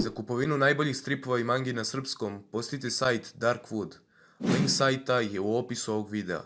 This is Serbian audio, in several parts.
Za kupovinu najboljih stripova i mangi na srpskom, posjetite sajt Darkwood. Link sajta je u opisu ovog videa.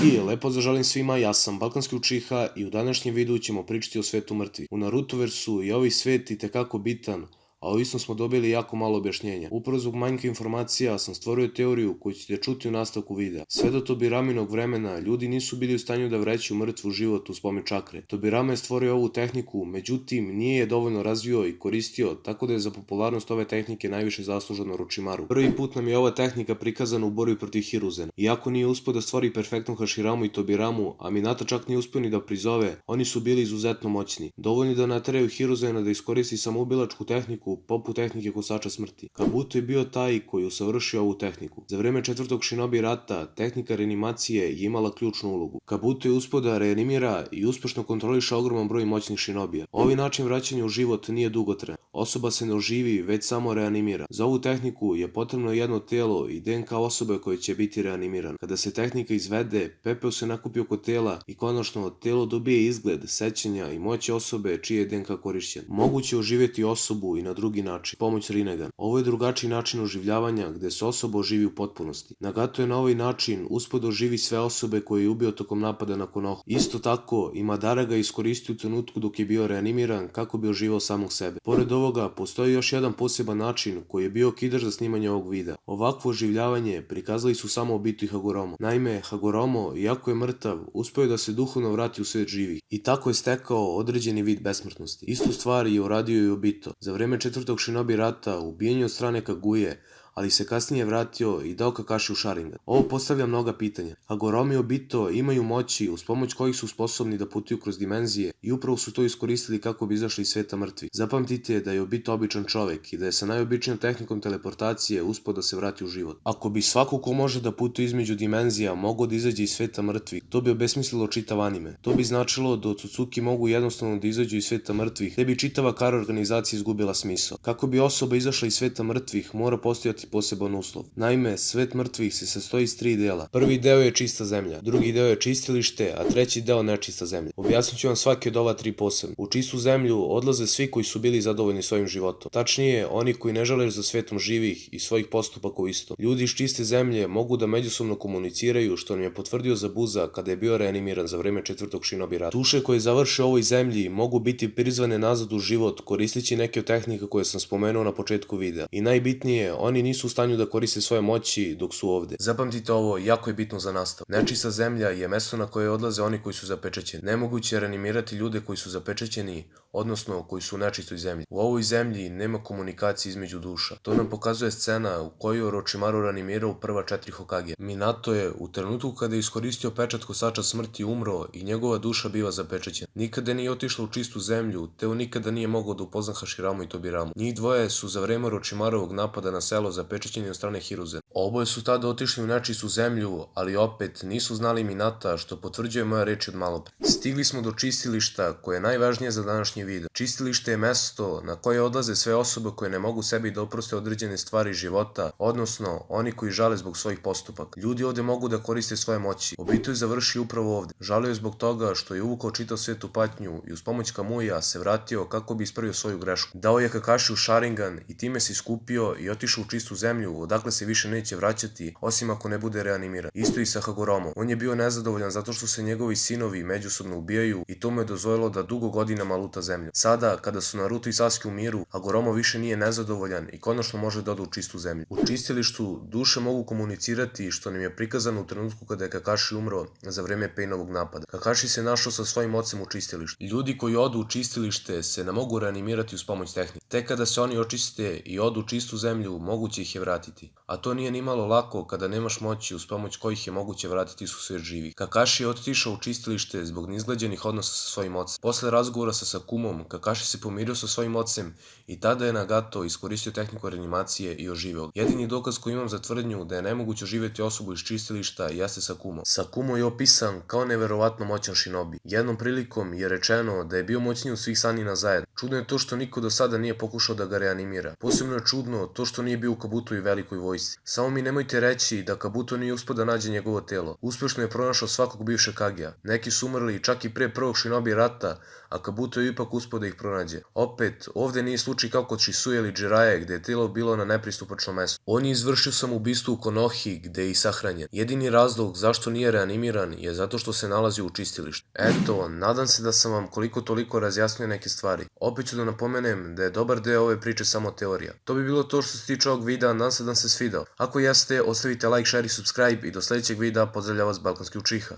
I lepo zaželim svima, ja sam Balkanski Učiha i u današnjem videu ćemo pričati o svetu mrtvih. U Narutoversu je ovaj svet itekako bitan, a ovisno smo dobili jako malo objašnjenja. Upravo zbog manjka informacija sam stvorio teoriju koju ćete čuti u nastavku videa. Sve do Tobiraminog vremena ljudi nisu bili u stanju da vraćaju mrtvu život u spomen čakre. Tobirama je stvorio ovu tehniku, međutim nije je dovoljno razvio i koristio, tako da je za popularnost ove tehnike najviše zaslužen Orochimaru. Prvi put nam je ova tehnika prikazana u borbi protiv Hiruzena. Iako nije uspio da stvori perfektnu Hashiramu i Tobiramu, a Minata čak nije uspio ni da prizove, oni su bili izuzetno moćni. Dovoljni da nateraju Hiruzena da iskoristi samoubilačku tehniku poput tehnike kosača smrti. Kabuto je bio taj koji usavršio ovu tehniku. Za vreme četvrtog Shinobi rata, tehnika reanimacije je imala ključnu ulogu. Kabuto je uspio da reanimira i uspešno kontroliše ogroman broj moćnih Shinobija. Ovaj način vraćanja u život nije dugotrajan. Osoba se ne oživi, već samo reanimira. Za ovu tehniku je potrebno jedno telo i DNK osobe koje će biti reanimiran. Kada se tehnika izvede, pepeo se nakupi oko tela i konačno telo dobije izgled, sećanja i moći osobe čiji je DNK korišćen. Moguće je oživjeti osobu i na drugi način, pomoć Rinnegan. Ovo je drugačiji način oživljavanja gde se osoba oživi u potpunosti. Nagato je na ovaj način uspeo da oživi sve osobe koje je ubio tokom napada na Konoha. Isto tako i Madara ga iskoristio u trenutku dok je bio reanimiran kako bi oživao samog sebe. Pored ovoga postoji još jedan poseban način koji je bio kidaž za snimanje ovog videa. Ovakvo oživljavanje prikazali su samo Obito i Hagoromo. Naime, Hagoromo, iako je mrtav, uspeo je da se duhovno vrati u svet živih i tako je stekao određeni vid besmrtnosti. Istu stvar je uradio i Obito. Za vreme četvrtog Shinobi rata ubijen je od strane Kaguje, ali se kasnije vratio i dao Kakashi u Sharingan. Ovo postavlja mnoga pitanja. Hagoromo i Obito imaju moći uz pomoć kojih su sposobni da putuju kroz dimenzije i upravo su to iskoristili kako bi izašli iz sveta mrtvih. Zapamtite da je Obito običan čovek i da je sa najobičnijom tehnikom teleportacije uspeo da se vrati u život. Ako bi svako ko može da putuje između dimenzija mogao da izađe iz sveta mrtvih, to bi obesmislilo čitav anime. To bi značilo da Otsutsuki mogu jednostavno da izađu iz sveta mrtvih, te bi čitava kara organizacije izgubila smisao. Kako bi osoba izašla iz sveta mrtvih, mora postojati poseban uslov. Naime, svet mrtvih se sastoji iz 3 dela. Prvi deo je čista zemlja, drugi deo je čistilište, a treći deo nečista zemlja. Objasnit ću vam svaki od ova 3 posebno. U čistu zemlju odlaze svi koji su bili zadovoljni svojim životom. Tačnije, oni koji ne žele za svetom živih i svojih postupaka u isto. Ljudi iz čiste zemlje mogu da međusobno komuniciraju, što nam je potvrdio Zabuza kada je bio reanimiran za vreme četvrtog Shinobi rata. Duše koje završe u ovoj zemlji mogu biti prizvane nazad u život koristeći neke od tehnika koje sam spomenuo na početku videa. I najbitnije, oni nisu u stanju da koriste svoje moći dok su ovde. Zapamtite ovo, jako je bitno za nastav. Nečista zemlja je mesto na koje odlaze oni koji su zapečećeni. Nemoguće je reanimirati ljude koji su zapečećeni, odnosno koji su u nečistoj zemlji. U ovoj zemlji nema komunikacije između duša. To nam pokazuje scena u kojoj Orochimaru reanimirao prva 4 Hokage. Minato je u trenutku kada je iskoristio pečat kosača smrti umro i njegova duša biva zapečećena. Nikada nije otišla u čistu zemlju, te on nikada nije mogao da upozna Hashiramu i Tobiramu. Njih dvoje su za vreme Orochimarovog napada na selo zapečećeni od strane Hiruzena. Oboje su tada otišli u nečistu zemlju, ali opet nisu znali Minata, što potvrđuje moja reči od malopre. Stigli smo do čistilišta, koje je najvažnije za današnji video. Čistilište je mesto na koje odlaze sve osobe koje ne mogu sebi da oproste određene stvari života, odnosno oni koji žale zbog svojih postupaka. Ljudi ovde mogu da koriste svoje moći. Obito je završio upravo ovde. Žalio je zbog toga što je uvukao čitav svet u patnju i uz pomoć Kamuja se vratio kako bi ispravio svoju grešku. Dao je Kakashi u Sharingan i time se iskupio i otišao u čistu zemlju, odakle se više neće vraćati, osim ako ne bude reanimiran. Isto i sa Hagoromom. On je bio nezadovoljan zato što se njegovi sinovi međusobno ubijaju i to mu je dozvoljilo da dugo godinama luta zemlju. Sada, kada su Naruto i Sasuke u miru, Hagoromo više nije nezadovoljan i konačno može da ode u čistu zemlju. U čistilištu duše mogu komunicirati, što nam je prikazano u trenutku kada je Kakashi umro za vreme Painovog napada. Kakashi se našao sa svojim ocem u čistilištu. Ljudi koji odu u čistilište se ne mogu reanimirati uz pomoć tehnike. Tek kada se oni očiste i odu u čistu zemlju, moguće ih je vratiti. A to nije nimalo lako kada nemaš moći uz pomoć kojih je moguće vratiti su svet živih. Kakashi je otišao u čistilište zbog neizgleđenih odnosa sa svojim ocem. Posle razgovora sa Sakumom, Kakashi se pomirio sa svojim ocem i tada je Nagato iskoristio tehniku reanimacije i oživeo. Jedini dokaz koji imam za tvrdnju da je nemoguće oživeti osobu iz čistilišta jeste Sakumo. Sakumo je opisan kao neverovatno moćan shinobi. Jednom prilikom je rečeno da je bio moćniji od svih Sanina zajedno. Čudno je to što niko do sada nije pokušao da ga reanimira. Posebno je čudno to što nije bio u Kabuto i velikoj vojsci. Samo mi nemojte reći da Kabuto nije uspio da nađe njegovo telo. Uspešno je pronašao svakog bivšeg Kagea. Neki su umrli čak i pre prvog Shinobi rata, a Kabuto je ipak uspio da ih pronađe. Opet, ovde nije slučaj kao kod Shisui ili Jiraiya gde je telo bilo na nepristupačnom mestu. On je izvršio samoubistvo u Konohi gde je i sahranjen. Jedini razlog zašto nije reanimiran je zato što se nalazi u čistilištu. Eto, nadam se da sam vam koliko toliko razjasnio neke stvari. Opet ću da napomenem da je dobar deo ove priče samo teorija. To bi bilo to što se tiče ovog videa, nadam se da vam se svidao. Ako jeste, ostavite like, share i subscribe i do sledećeg videa pozdravlja vas Balkanski Učiha.